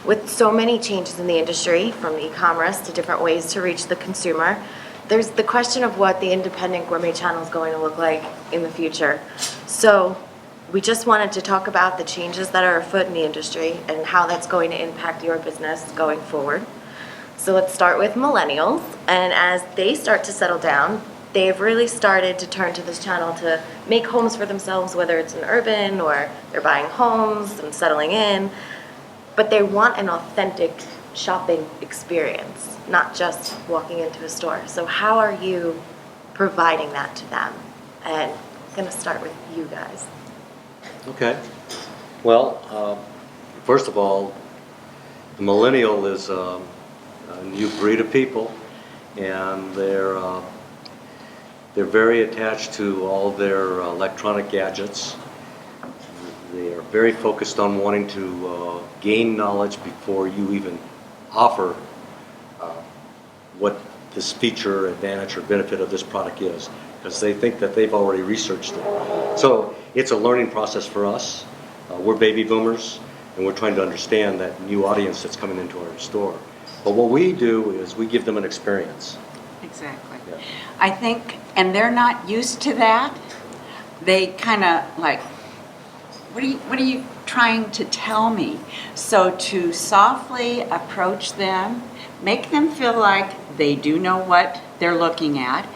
With so many changes in the industry, from e-commerce to different ways to reach the consumer, there's the question of what the independent gourmet channel is going to look like in the future. So we just wanted to talk about the changes that are afoot in the industry and how that's going to impact your business going forward. So let's start with millennials, and as they start to settle down, they've really started to turn to this channel to make homes for themselves, whether it's in urban or they're buying homes and settling in, but they want an authentic shopping experience, not just walking into a store. So how are you providing that to them? And I'm going to start with you guys. Okay. Well, first of all, the millennial is a new breed of people, and they're very attached to all their electronic gadgets. They are very focused on wanting to gain knowledge before you even offer what this feature, advantage, or benefit of this product is, because they think that they've already researched it. So it's a learning process for us. We're baby boomers, and we're trying to understand that new audience that's coming into our store. But what we do is we give them an experience. Exactly. Yeah. I think, and they're not used to that. They kind of like, what are you trying to tell me? So to softly approach them, make them feel like they do know what they're looking at,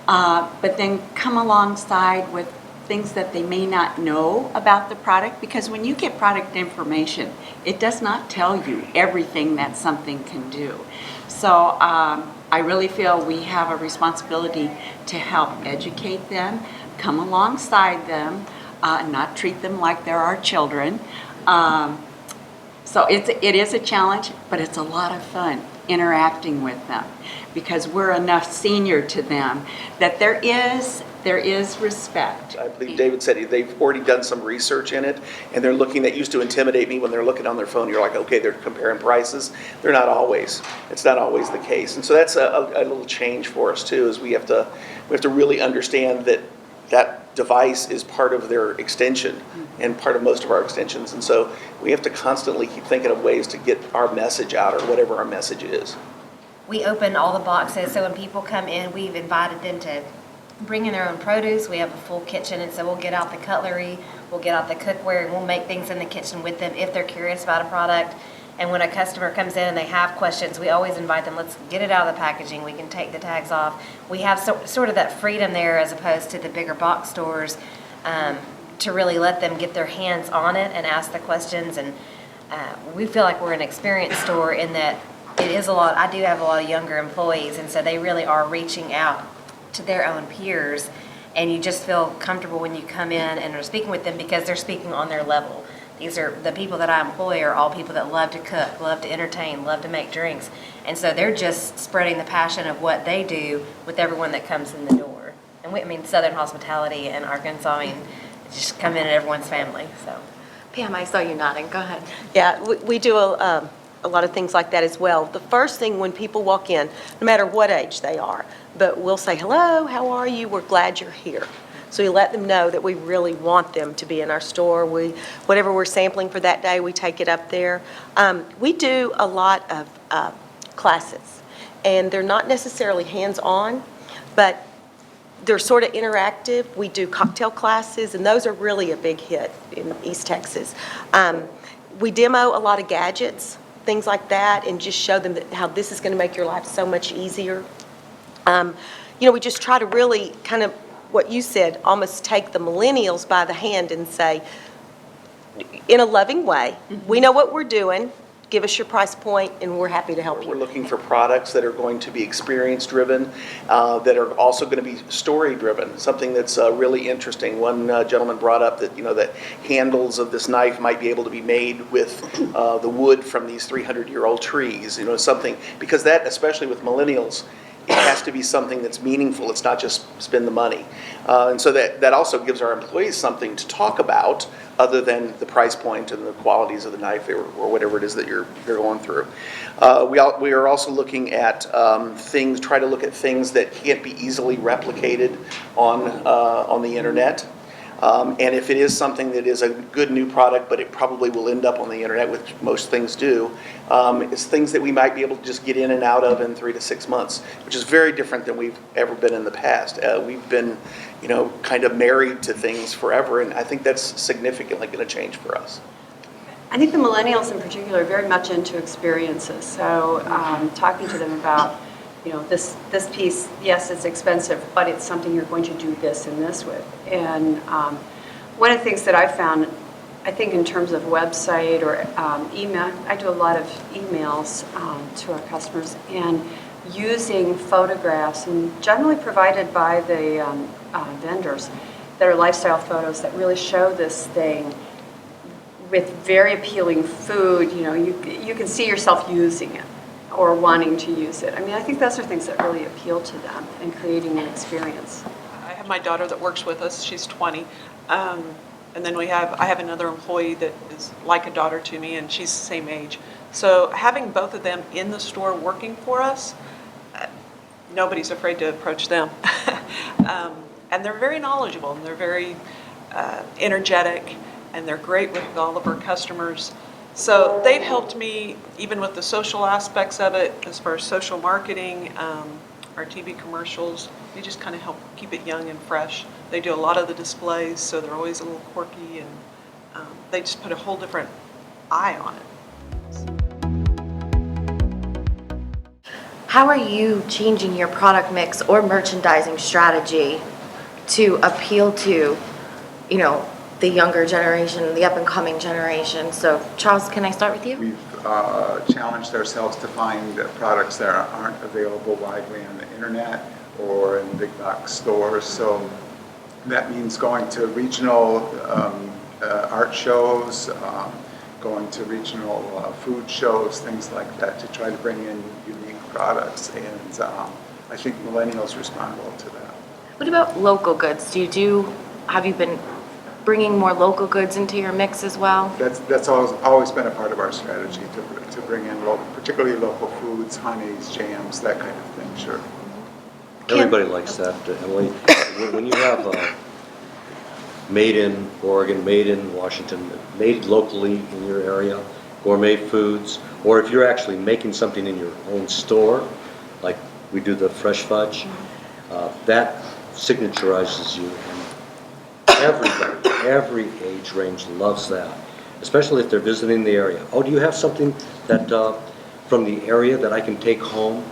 but then come alongside with things that they may not know about the product, because when you get product information, it does not tell you everything that something can do. So I really feel we have a responsibility to help educate them, come alongside them, not treat them like they're our children. So it is a challenge, but it's a lot of fun interacting with them, because we're enough senior to them that there is respect. I believe David said they've already done some research in it, and they're looking. That used to intimidate me when they're looking on their phone. You're like, okay, they're comparing prices. They're not always. It's not always the case, and so that's a little change for us too. Is we have to really understand that that device is part of their extension and part of most of our extensions, and so we have to constantly keep thinking of ways to get our message out, or whatever our message is. We open all the boxes, so when people come in, we've invited them to bring in their own produce. We have a full kitchen, and so we'll get out the cutlery, we'll get out the cookware, and we'll make things in the kitchen with them if they're curious about a product. And when a customer comes in and they have questions, we always invite them, let's get it out of the packaging, we can take the tags off. We have sort of that freedom there, as opposed to the bigger box stores, to really let them get their hands on it and ask the questions. And we feel like we're an experience store in that it is a lot. I do have a lot of younger employees, and so they really are reaching out to their own peers, and you just feel comfortable when you come in and are speaking with them, because they're speaking on their level. These are the people that I employ are all people that love to cook, love to entertain, love to make drinks, and so they're just spreading the passion of what they do with everyone that comes in the door. And I mean, Southern hospitality in Arkansas, I mean, just come in at everyone's family. So, Pam, I saw you nodding. Go ahead. Yeah, we do a lot of things like that as well. The first thing when people walk in, no matter what age they are, but we'll say, hello, how are you? We're glad you're here. So we let them know that we really want them to be in our store. Whatever we're sampling for that day, we take it up there. We do a lot of classes, and they're not necessarily hands-on, but they're sort of interactive. We do cocktail classes, and those are really a big hit in East Texas. We demo a lot of gadgets, things like that, and just show them how this is going to make your life so much easier. We just try to really kind of, what you said, almost take the millennials by the hand and say, in a loving way, we know what we're doing, give us your price point, and we're happy to help you. We're looking for products that are going to be experience-driven, that are also going to be story-driven, something that's really interesting. One gentleman brought up that, that handles of this knife might be able to be made with the wood from these 300-year-old trees, something, because that, especially with millennials, it has to be something that's meaningful. It's not just spend the money. And so that also gives our employees something to talk about other than the price point and the qualities of the knife or whatever it is that you're going through. We are also looking at try to look at things that can't be easily replicated on the internet. And if it is something that is a good new product, but it probably will end up on the internet, which most things do, it's things that we might be able to just get in and out of in 3 to 6 months, which is very different than we've ever been in the past. We've been, kind of married to things forever, and I think that's significantly going to change for us. I think the millennials in particular are very much into experiences. So talking to them about, this piece, yes, it's expensive, but it's something you're going to do this and this with. And one of the things that I found, I think in terms of website or email, I do a lot of emails to our customers, and using photographs, and generally provided by the vendors, that are lifestyle photos that really show this thing with very appealing food. You can see yourself using it or wanting to use it. I mean, I think those are things that really appeal to them in creating an experience. I have my daughter that works with us. She's 20. And then I have another employee that is like a daughter to me, and she's the same age. So having both of them in the store working for us, nobody's afraid to approach them. And they're very knowledgeable, and they're very energetic, and they're great with all of our customers. So they've helped me even with the social aspects of it, as far as social marketing, our TV commercials. They just kind of help keep it young and fresh. They do a lot of the displays, so they're always a little quirky, and they just put a whole different eye on it. How are you changing your product mix or merchandising strategy to appeal to, the younger generation, the up-and-coming generation? So, Charles, can I start with you? We've challenged ourselves to find products that aren't available widely on the internet or in big box stores. So that means going to regional art shows, going to regional food shows, things like that, to try to bring in unique products. And I think millennials respond well to that. What about local goods? Have you been bringing more local goods into your mix as well? That's always been a part of our strategy, to bring in particularly local foods, honeys, jams, that kind of thing. Sure. Everybody likes that, Emily. When you have made in Oregon, made in Washington, made locally in your area, gourmet foods, or if you're actually making something in your own store, like we do the fresh fudge, that signaturizes you. Everybody, every age range loves that, especially if they're visiting the area. Oh, do you have something that from the area that I can take home,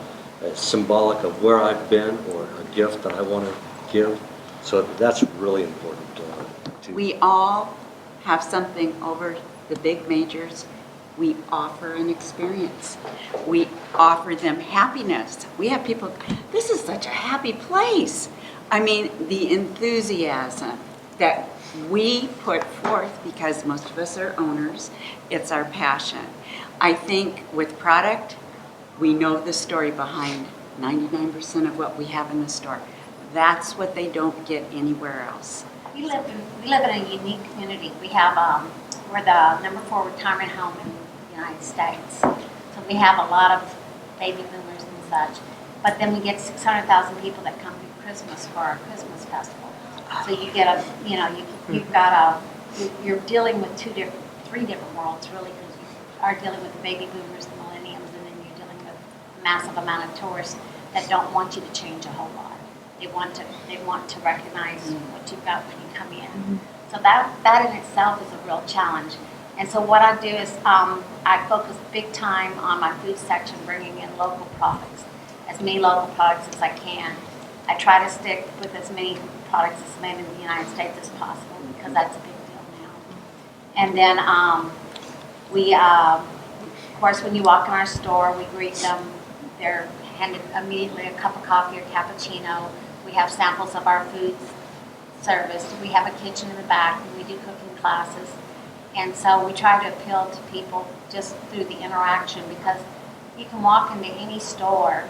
symbolic of where I've been, or a gift that I want to give? So that's really important. We all have something over the big majors. We offer an experience. We offer them happiness. We have people, this is such a happy place. I mean, the enthusiasm that we put forth, because most of us are owners, it's our passion. I think with product, we know the story behind 99% of what we have in the store. That's what they don't get anywhere else. We live in a unique community. We have we're the #4 retirement home in the United States. So we have a lot of baby boomers and such. But then we get 600,000 people that come to Christmas for our Christmas festival. So you get you're dealing with three different worlds really, because you are dealing with the baby boomers, the millennials, and then you're dealing with a massive amount of tourists that don't want you to change a whole lot. They want to recognize what you've got when you come in. So that in itself is a real challenge. And so what I do is I focus big time on my food section, bringing in local products, as many local products as I can. I try to stick with as many products as made in the United States as possible, because that's a big deal now. And then of course, when you walk in our store, we greet them. They're handed immediately a cup of coffee or cappuccino. We have samples of our foods serviced. We have a kitchen in the back, and we do cooking classes. And so we try to appeal to people just through the interaction, because you can walk into any store,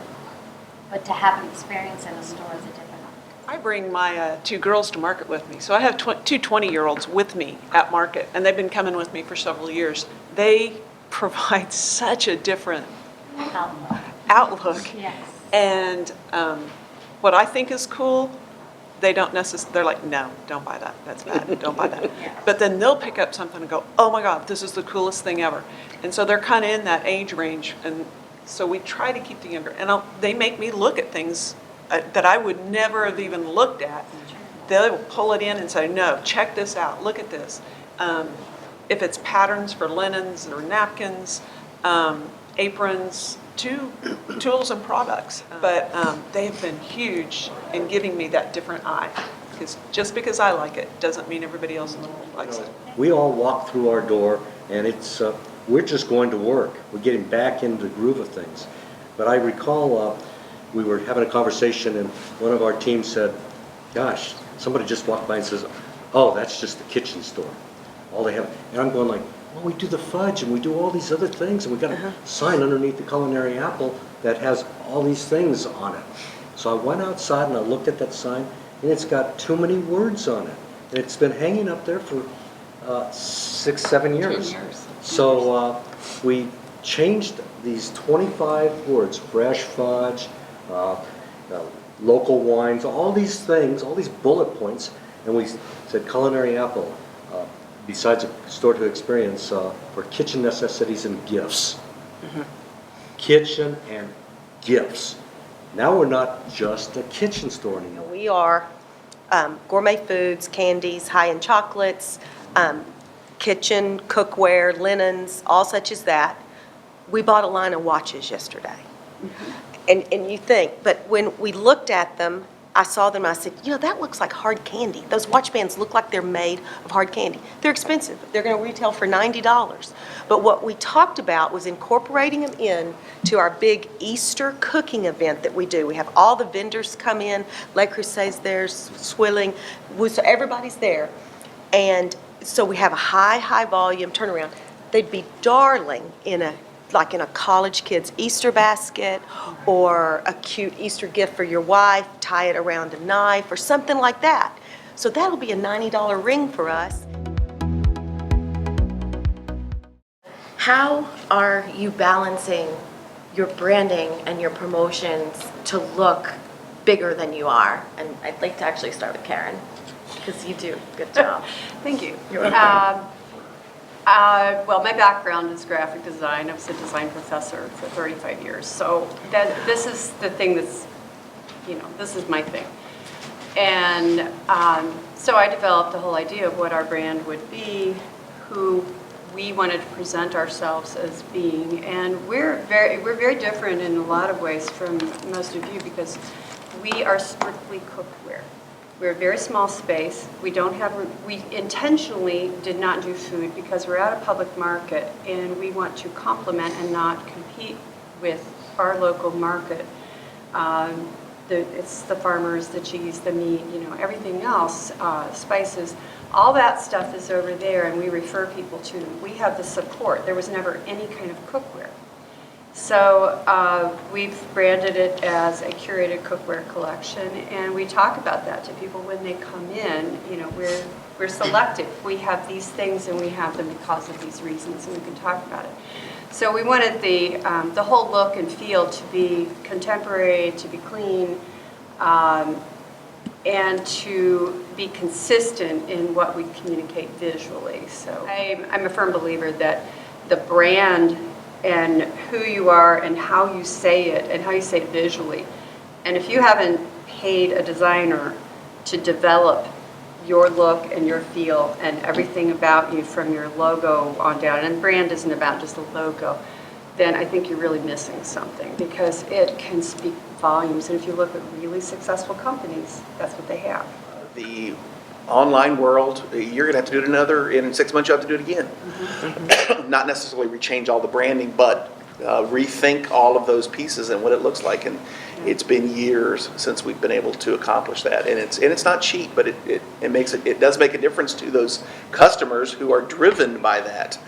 but to have an experience in a store is a different one. I bring my 2 girls to market with me. So I have 2 20-year-olds with me at market, and they've been coming with me for several years. They provide such a different outlook. Yes. And what I think is cool, they don't necessarily, they're like, no, don't buy that, that's bad, don't buy that. But then they'll pick up something and go, oh my God, this is the coolest thing ever. And so they're kind of in that age range, and so we try to keep the younger, and they make me look at things that I would never have even looked at. They'll pull it in and say, no, check this out, look at this. If it's patterns for linens or napkins, aprons, tools and products. But they have been huge in giving me that different eye. Because just because I like it doesn't mean everybody else in the world likes it. We all walk through our door, and it's we're just going to work. We're getting back into the groove of things. But I recall we were having a conversation, and one of our team said, gosh, somebody just walked by and says, oh, that's just the kitchen store. All they have. And I'm going like, well, we do the fudge, and we do all these other things, and we got a sign underneath the Culinary apple that has all these things on it. So I went outside and I looked at that sign, and it's got too many words on it. And it's been hanging up there for 6, 7 years. 10 years. So we changed these 25 words, fresh fudge, local wines, all these things, all these bullet points, and we said Culinary apple, besides a store to experience, for kitchen necessities and gifts. Kitchen and gifts. Now we're not just a kitchen store anymore. We are gourmet foods, candies, high-end chocolates, kitchen, cookware, linens, all such as that. We bought a line of watches yesterday. And you think, but when we looked at them, I saw them, I said, you know, that looks like hard candy. Those watch bands look like they're made of hard candy. They're expensive. They're going to retail for $90. But what we talked about was incorporating them in to our big Easter cooking event that we do. We have all the vendors come in, Le Creuset's there, Swilling, so everybody's there. And so we have a high volume turnaround. They'd be darling in a college kid's Easter basket, or a cute Easter gift for your wife, tie it around a knife or something like that. So that'll be a $90 ring for us. How are you balancing your branding and your promotions to look bigger than you are? And I'd like to actually start with Karen, because you do a good job. Thank you. You're welcome. Well, my background is graphic design. I was a design professor for 35 years. So this is the thing that's, this is my thing. And so I developed the whole idea of what our brand would be, who we wanted to present ourselves as being. And we're very different in a lot of ways from most of you, because we are strictly cookware. We're a very small space. We intentionally did not do food because we're at a public market, and we want to complement and not compete with our local market. It's the farmers, the cheese, the meat, everything else, spices, all that stuff is over there, and we refer people to them. We have the support. There was never any kind of cookware. So we've branded it as a curated cookware collection, and we talk about that to people when they come in. We're selective. We have these things, and we have them because of these reasons, and we can talk about it. So we wanted the whole look and feel to be contemporary, to be clean, and to be consistent in what we communicate visually. So I'm a firm believer that the brand and who you are and how you say it and how you say it visually. And if you haven't paid a designer to develop your look and your feel and everything about you from your logo on down, and brand isn't about just the logo, then I think you're really missing something, because it can speak volumes. And if you look at really successful companies, that's what they have. The online world, you're going to have to do it in 6 months you have to do it again. Not necessarily rechange all the branding, but rethink all of those pieces and what it looks like. And it's been years since we've been able to accomplish that. And it's not cheap, but it does make a difference to those customers who are driven by that.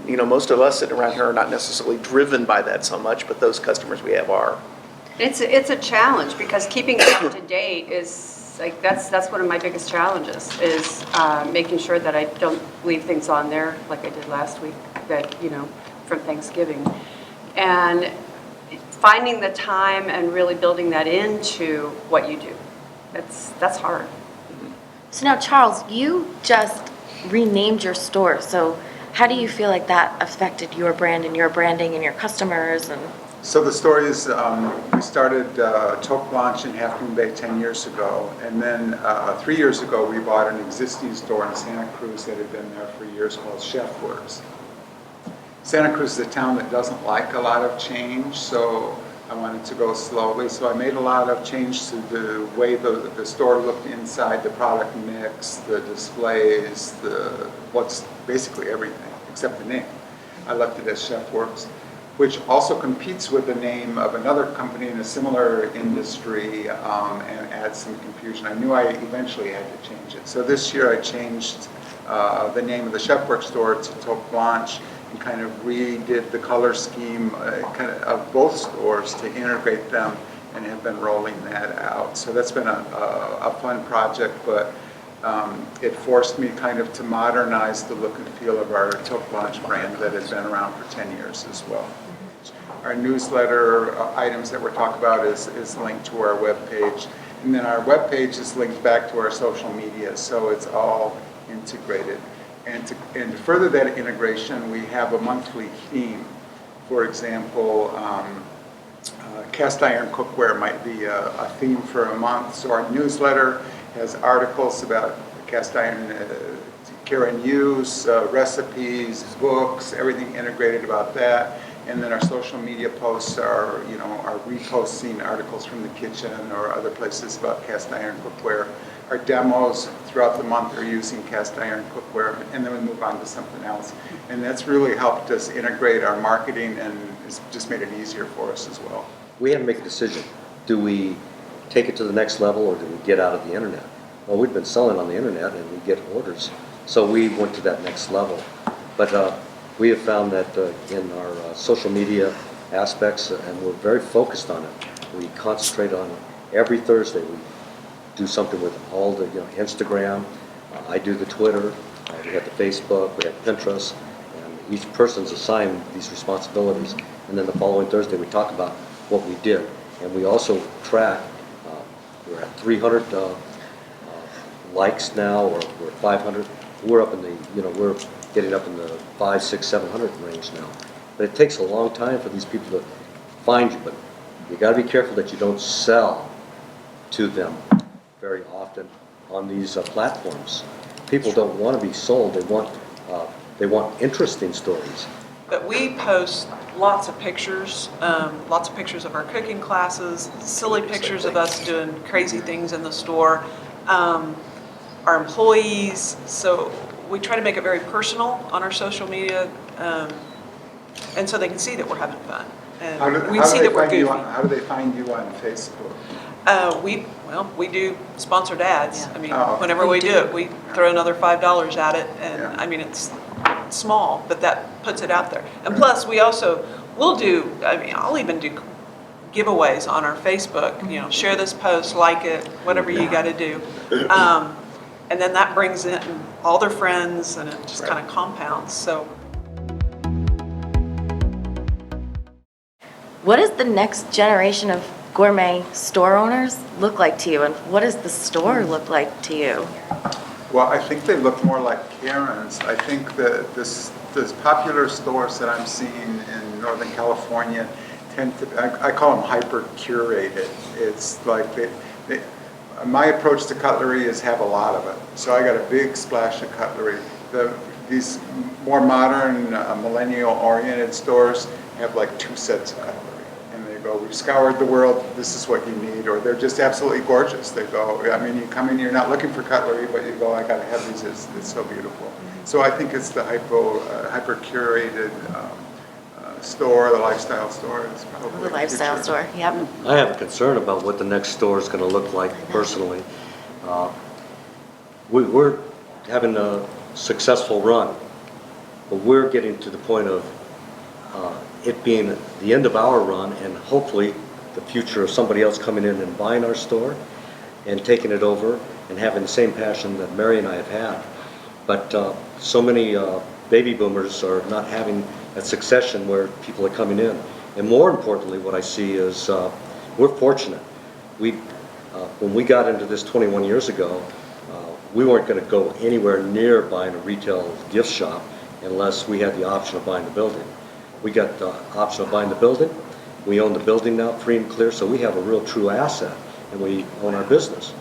Most of us sitting around here are not necessarily driven by that so much, but those customers we have are. It's a challenge, because keeping it up to date is that's one of my biggest challenges, is making sure that I don't leave things on there like I did last week, from Thanksgiving, and finding the time and really building that into what you do. That's hard. So now, Charles, you just renamed your store. So how do you feel like that affected your brand and your branding and your customers? And So the story is, we started Toque Blanche in Half Moon Bay 10 years ago, and then 3 years ago we bought an existing store in Santa Cruz that had been there for years called Chef Works. Santa Cruz is a town that doesn't like a lot of change, so I wanted to go slowly. So I made a lot of change to the way the store looked inside, the product mix, the displays, what's basically everything except the name. I left it as Chef Works, which also competes with the name of another company in a similar industry and adds some confusion. I knew I eventually had to change it. So this year I changed the name of the Chef Works store to Toque Blanche and kind of redid the color scheme of both stores to integrate them and have been rolling that out. So that's been a fun project, but it forced me kind of to modernize the look and feel of our Toque Blanche brand that has been around for 10 years as well. Our newsletter items that we're talking about is linked to our webpage. And then our webpage is linked back to our social media, so it's all integrated. And to further that integration, we have a monthly theme. For example, cast iron cookware might be a theme for a month. So our newsletter has articles about cast iron care and use, recipes, books, everything integrated about that. And then our social media posts are reposting articles from the kitchen or other places about cast iron cookware. Our demos throughout the month are using cast iron cookware, and then we move on to something else. And that's really helped us integrate our marketing, and it's just made it easier for us as well. We had to make a decision. Do we take it to the next level, or do we get out of the internet? Well, we've been selling on the internet, and we get orders. So we went to that next level. But we have found that in our social media aspects, and we're very focused on it. We concentrate on it. Every Thursday we do something with all the Instagram. I do the Twitter. We have the Facebook. We have Pinterest. And each person's assigned these responsibilities. And then the following Thursday we talk about what we did. And we also track. We're at 300 likes now, or we're 500. We're up in the we're getting up in the 500, 600, 700 range now. But it takes a long time for these people to find you. But you got to be careful that you don't sell to them very often on these platforms. People don't want to be sold. They want interesting stories. But we post lots of pictures of our cooking classes, silly pictures of us doing crazy things in the store, our employees. So we try to make it very personal on our social media, and so they can see that we're having fun. And we see that we're goofy. How do they find you on Facebook? We do sponsored ads. Yeah. I mean, Oh. whenever we do it, we throw another $5 at it, and Yeah. I mean, it's small, but that puts it out there. And plus, I'll even do giveaways on our Facebook. Share this post, like it, whatever you got to do, and then that brings in all their friends, and it just kind of compounds. So. what does the next generation of gourmet store owners look like to you, and what does the store look like to you? Well, I think they look more like Karen's. I think that this popular stores that I'm seeing in Northern California tend to, I call them hyper-curated. It's like my approach to cutlery is have a lot of it. So I got a big splash of cutlery. These more modern, millennial-oriented stores have like 2 sets of cutlery. And they go, we've scoured the world, this is what you need. Or they're just absolutely gorgeous. They go, I mean, you come in, you're not looking for cutlery, but you go, I gotta have these, it's so beautiful. So I think it's the hyper-curated store, the lifestyle store. It's probably The lifestyle store, yep. I have a concern about what the next store is going to look like personally. We're having a successful run, but we're getting to the point of it being the end of our run, and hopefully the future of somebody else coming in and buying our store and taking it over and having the same passion that Mary and I have had. But so many baby boomers are not having that succession where people are coming in. And more importantly, what I see is we're fortunate. When we got into this 21 years ago, we weren't going to go anywhere near buying a retail gift shop unless we had the option of buying the building. We got the option of buying the building. We own the building now, free and clear, so we have a real true asset, and we own our business.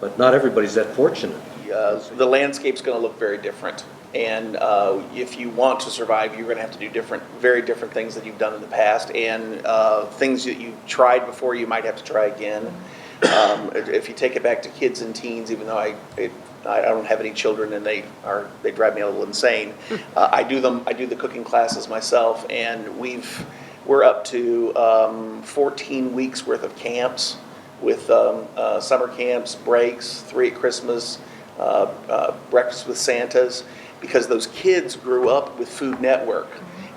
But not everybody's that fortunate. The landscape's going to look very different. And if you want to survive, you're going to have to do very different things that you've done in the past, and things that you've tried before you might have to try again. If you take it back to kids and teens, even though I don't have any children and they drive me a little insane, I do the cooking classes myself, and we're up to 14 weeks worth of camps with summer camps, breaks, 3 at Christmas, breakfast with Santas, because those kids grew up with Food Network.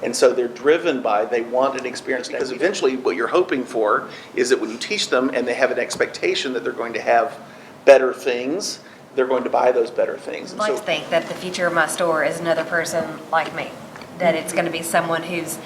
And so they're driven by, they want an experience, because eventually what you're hoping for is that when you teach them and they have an expectation that they're going to have better things, they're going to buy those better things. I'd like to think that the future of my store is another person like me, that it's going to be someone who's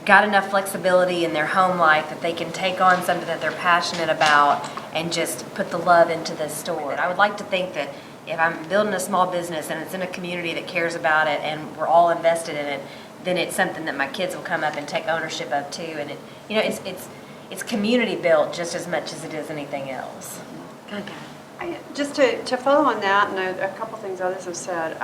got enough flexibility in their home life that they can take on something that they're passionate about and just put the love into this store. I would like to think that if I'm building a small business and it's in a community that cares about it and we're all invested in it, then it's something that my kids will come up and take ownership of too. And it's community built just as much as it is anything else. Okay. Just to follow on that, and a couple things others have said,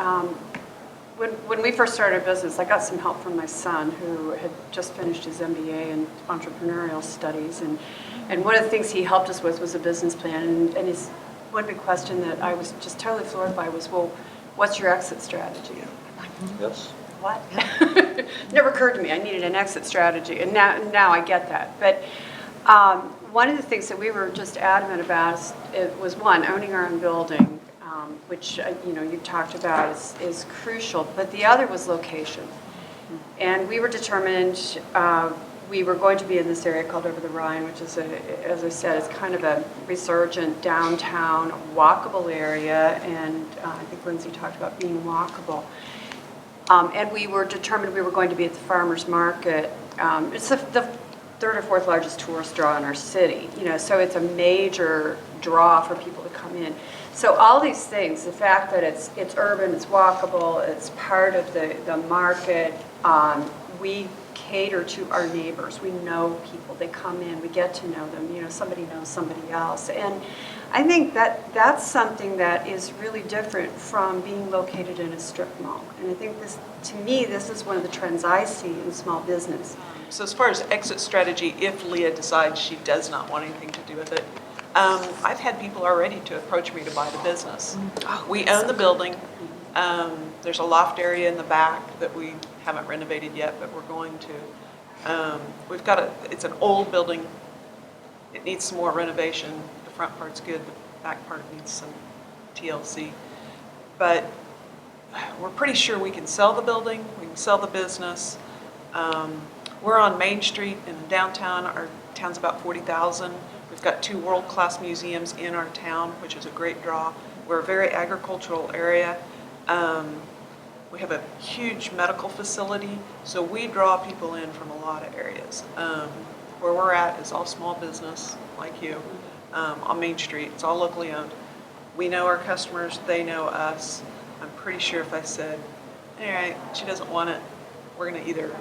when we first started our business, I got some help from my son who had just finished his MBA in entrepreneurial studies, and one of the things he helped us with was a business plan, and his one big question that I was just totally floored by was, well, what's your exit strategy? Yes. What? Never occurred to me. I needed an exit strategy, and now I get that. But one of the things that we were just adamant about was one, owning our own building, which you talked about is crucial. But the other was location, and we were determined we were going to be in this area called Over the Rhine, which is, as I said, is kind of a resurgent downtown walkable area, and I think Lindsey talked about being walkable. And we were determined we were going to be at the farmers market. It's the 3rd or 4th largest tourist draw in our city, so it's a major draw for people to come in. So all these things, the fact that it's urban, it's walkable, it's part of the market, we cater to our neighbors. We know people, they come in, we get to know them, somebody knows somebody else. And I think that's something that is really different from being located in a strip mall. And I think to me, this is one of the trends I see in small business. So as far as exit strategy, if Leah decides she does not want anything to do with it, I've had people already to approach me to buy the business. We own the building. There's a loft area in the back that we haven't renovated yet, but we're going to. It's an old building. It needs some more renovation. The front part's good, the back part needs some TLC. But we're pretty sure we can sell the building, we can sell the business. We're on Main Street in downtown. Our town's about 40,000. We've got 2 world-class museums in our town, which is a great draw. We're a very agricultural area. We have a huge medical facility, so we draw people in from a lot of areas. Where we're at is all small business, like you, on Main Street. It's all locally owned. We know our customers, they know us. I'm pretty sure if I said, all right, she doesn't want it, we're gonna either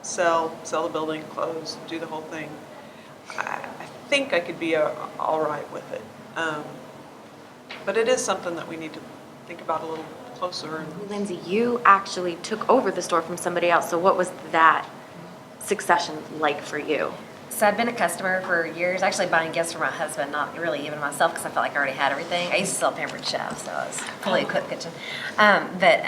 sell the building, close, do the whole thing. I think I could be all right with it. But it is something that we need to think about a little closer. Lindsey, you actually took over the store from somebody else, so what was that succession like for you? So I've been a customer for years, actually buying gifts for my husband, not really even myself, because I felt like I already had everything. I used to sell Pampered Chef, so I was fully equipped kitchen. But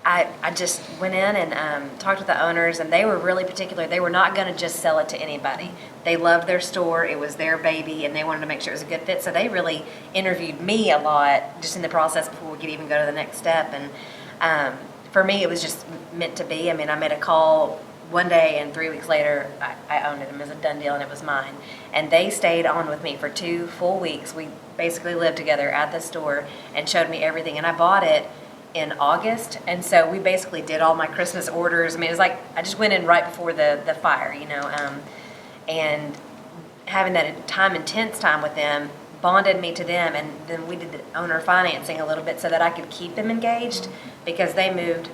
I just went in and talked with the owners, and they were really particular. They were not going to just sell it to anybody. They loved their store. It was their baby, and they wanted to make sure it was a good fit. So they really interviewed me a lot just in the process before we could even go to the next step. And for me, it was just meant to be. I mean, I made a call one day, and 3 weeks later, I owned it. It was a done deal, and it was mine. And they stayed on with me for 2 full weeks. We basically lived together at the store and showed me everything. And I bought it in August, and so we basically did all my Christmas orders. I mean, it was like I just went in right before the fire, and having that intense time with them, bonded me to them, and then we did the owner financing a little bit so that I could keep them engaged, because they moved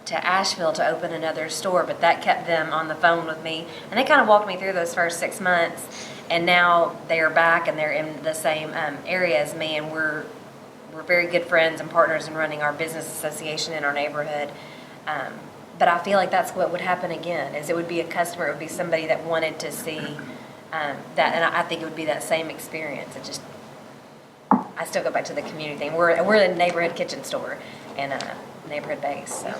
to Asheville to open another store, but that kept them on the phone with me, and they kind of walked me through those first 6 months, and now they are back and they're in the same area as me, and we're very good friends and partners in running our business association in our neighborhood. But I feel like that's what would happen again, is it would be a customer, it would be somebody that wanted to see that, and I think it would be that same experience. It just, I still go back to the community thing. We're a neighborhood kitchen store and a neighborhood base, so.